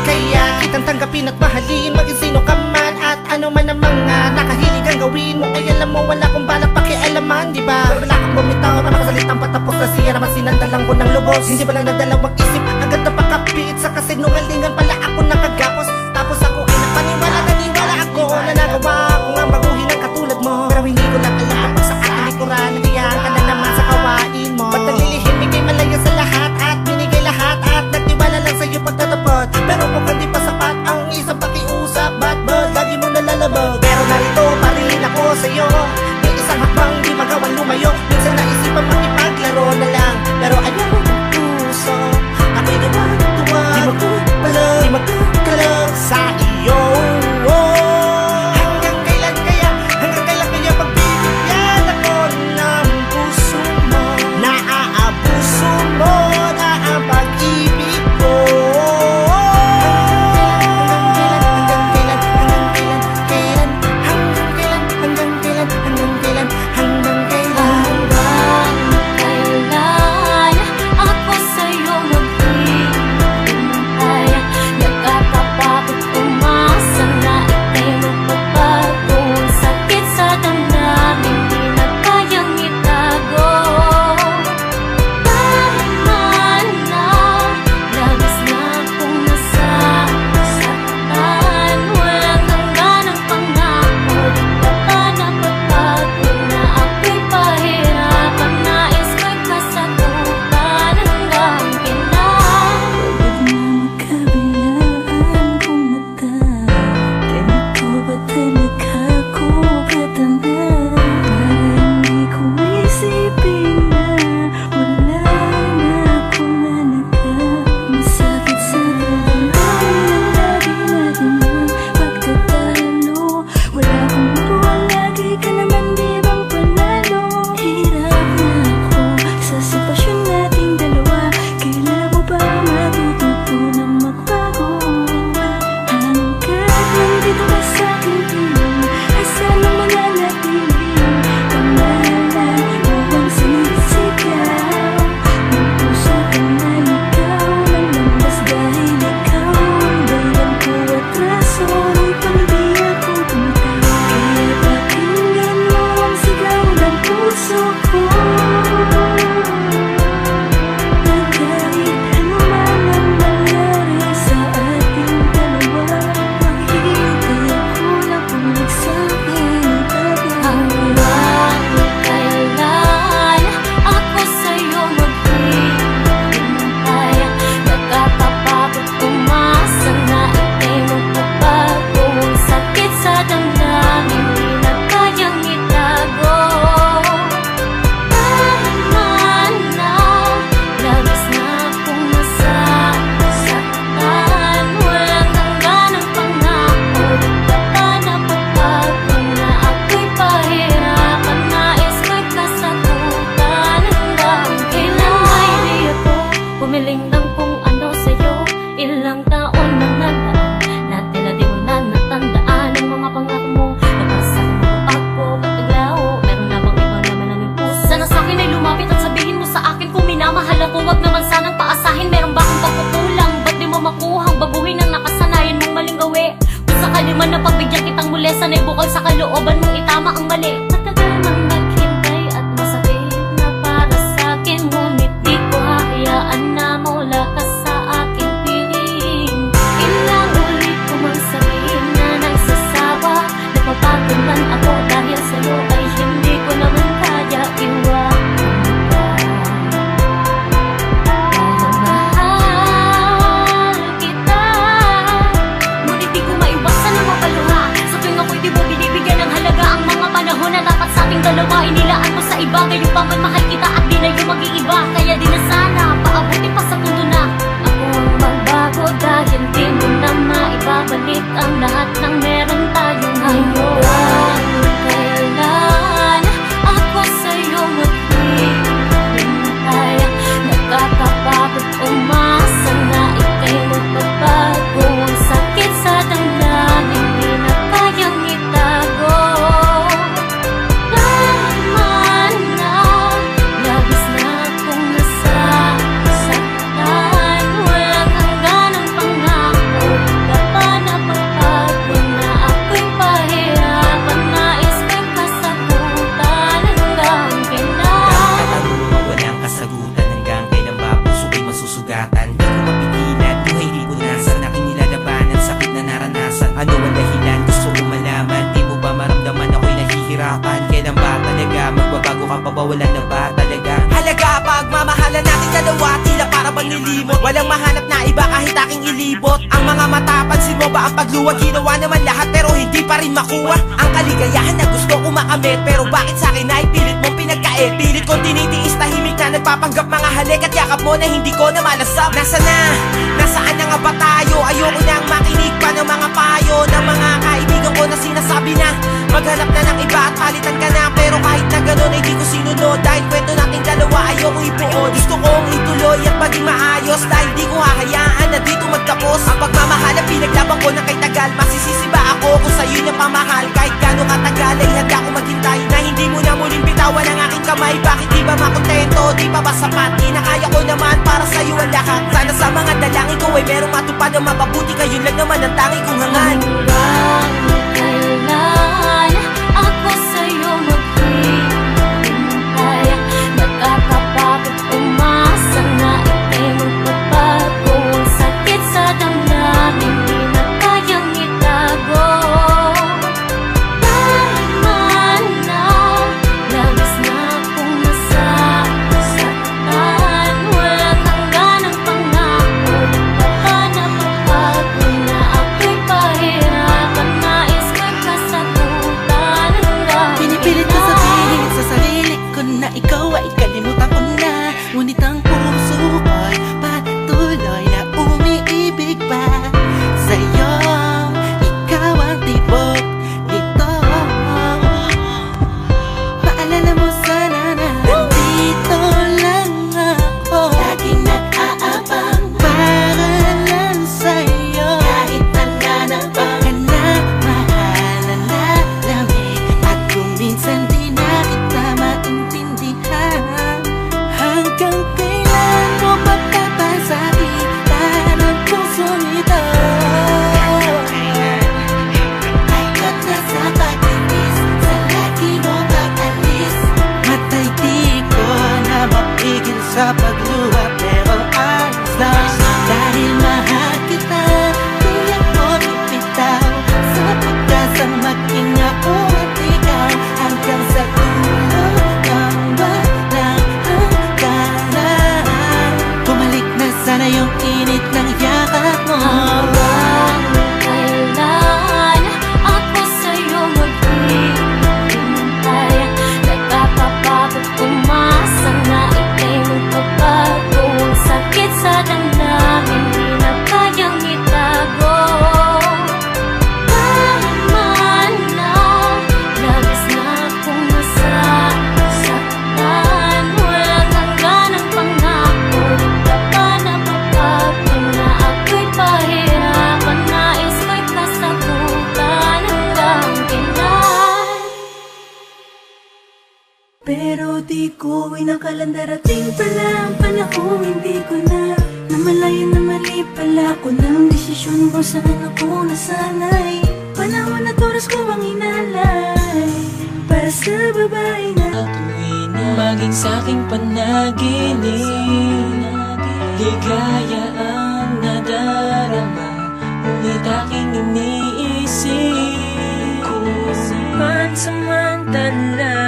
Kaya kitang tanggapin at mahalin, maging sino ka man at ano man ang mga nakahilig ang gawin mo. Ay alam mo wala kong balak pakialaman, diba? Wala kang bumitaw na makasalitang patapos na siya naman sinandalang ko ng lubos. Hindi ba lang nagdalawang isip hanggang napakapit sa kasinungalingan pala ako nakagapos. Tapos ako ay naniwala ako na nagawa ko nga baguhin ang katulad mo. Pero hindi ko lang alam kung sa katalikuran nandiyan ka na naman sa kawain mo. Ba't naglilihim, bigay malaya sa lahat at binigay lahat at nagtiwala lang sa'yo pagtatapot. Pero mukhang di pa sapat ang isang pakiusap, ba't lagi mo nalalabag? Pero narito pa rin ako sa'yo, may isang hakbang di magawang lumayo. Minsan naisipan makipaglaro na lang, pero ayaw ng puso. Ako'y tuwag, di magkakalag sa iyo. Hanggang kailan kaya pagbibigyan ako ng puso mo? Naaabuso mo na ang pag-ibig ko. Man na pagbigyan kitang muli, sana'y bukal sa kalooban mong itama ang mali. Matagal nang naghintay at masakit na para sa'kin, ngunit di ko hayaan na mawala ka sa aking piling. Ilang ulit ko mang sabihin na nagsasawa, napapatulan ako dahil sa'yo ay hindi ko naman kaya iwanan ka. Dahil mahal kita, ngunit di ko maiwasan ang mapaluha. Sa tuwing ako'y di mo binibigyan ng halaga ang mga panahon na dapat sa ating dalawa, inilaan mo sa iba. Ngayon pa man mahal kita at di na yung mag-iiba. Kaya di na sana paabuti pa sa pundo na ako ang magbago, dahil di mo na maibabalik ang lahat ng meron tayong ngayon. Kailan ako sa'yo maghihintay, nakakapagod umasa na ika'y magbabago. Ang sakit sa damdamin, di na kayang itago. Naman na, labis na akong nasasaktan, walang hanggan ang pangako. ka pa ba? Wala na ba talaga? Halaga pagmamahalan natin dalawa, tila para bang nilimot. Walang mahanap na iba kahit aking ilibot. Ang mga mata, pansin mo ba ang pagluwag? Ginawa naman lahat pero hindi pa rin makuha ang kaligayahan na gusto ko makamit. Pero bakit sa akin ay pilit mong pinagkait? Pilit kong tinitiis, tahimik na nagpapanggap mga halik at yakap mo na hindi ko na malasap. Nasaan na nga ba tayo? Ayoko nang makinig pa ng mga payo ng mga kaibigan ko na sinasabi na maghanap na ng iba at palitan ka na. Pero kahit na gano'n ay di ko sinunod, dahil kwento nating dalawa ayoko ibuo. Gusto kong ituloy at maging maayos, dahil di ko hahayaan na dito magtapos ang pagmamahal na pinaglaban ko na kay tagal. Masisisi ba ako kung sa'yo niya pamahal? Kahit gano'ng katagal ay handa ko maghintay na hindi mo na muling bitawan ang aking kamay. Bakit di ba makontento? Di pa ba sapat? Di na kaya ko naman para sa'yo ang lahat. Sana sa mga dalangin ko ay merong matupad na mapabuti. Kayo lang naman ang tanging kong hangan. Kailan ako sa'yo maghihintay? Nakakapagod umasa na ika'y magpapago. Ang sakit sa damdamin, di na kayang itago. Tama na, labis na akong nasasaktan. Walang hangganang pangako, napapagod na ako'y pahirapan. Nais ko'y kasagutan hanggang Pinipilit ko sabihin sa sarili ko na ikaw ay kalimutan ko na. Ngunit ang puso ko'y patuloy na umiibig pa sa'yo. Ikaw ang tibok nito. Paalala mo sana na nandito lang ako, laging nag-aabang para lang sa'yo. Kahit nananabang ka na mahalan na lamig, at kung minsan di na kita maintindihan. Hanggang kailan mo papapasakitan ang pusong ito? Ikot na sa pagtitis, sa lagi mo pag-alis. Matay di ko na mapigil sa pagluha, pero ayos lang. Dahil mahal kita, di ako bibitaw sa pagkasang maging ako at ikaw. Hanggang sa dulo ng walang hangganan. Bumalik na sana yung init ng yakap mo. kailan ako sa'yo maghihintay? Nakakapagod umasa na ika'y magpapago. Ang sakit sa damdamin, di na kayang itago. Tama na, labis na akong nasasaktan. Walang hangganang pangako, di pa napapagod na ako'y pahirapan. Nais ko'y kasagutan hanggang kailan. Pero di ko inakalang darating pala ang panahon, hindi ko na namalayan na mali pala ko ng desisyon mo. Saan ako nasanay? Panahon at oras ko ang inalay para sa babae na Tuwing na maging sa'king panaginip, ligaya ang nadarama, ngunit aking iniisip kung pansamantala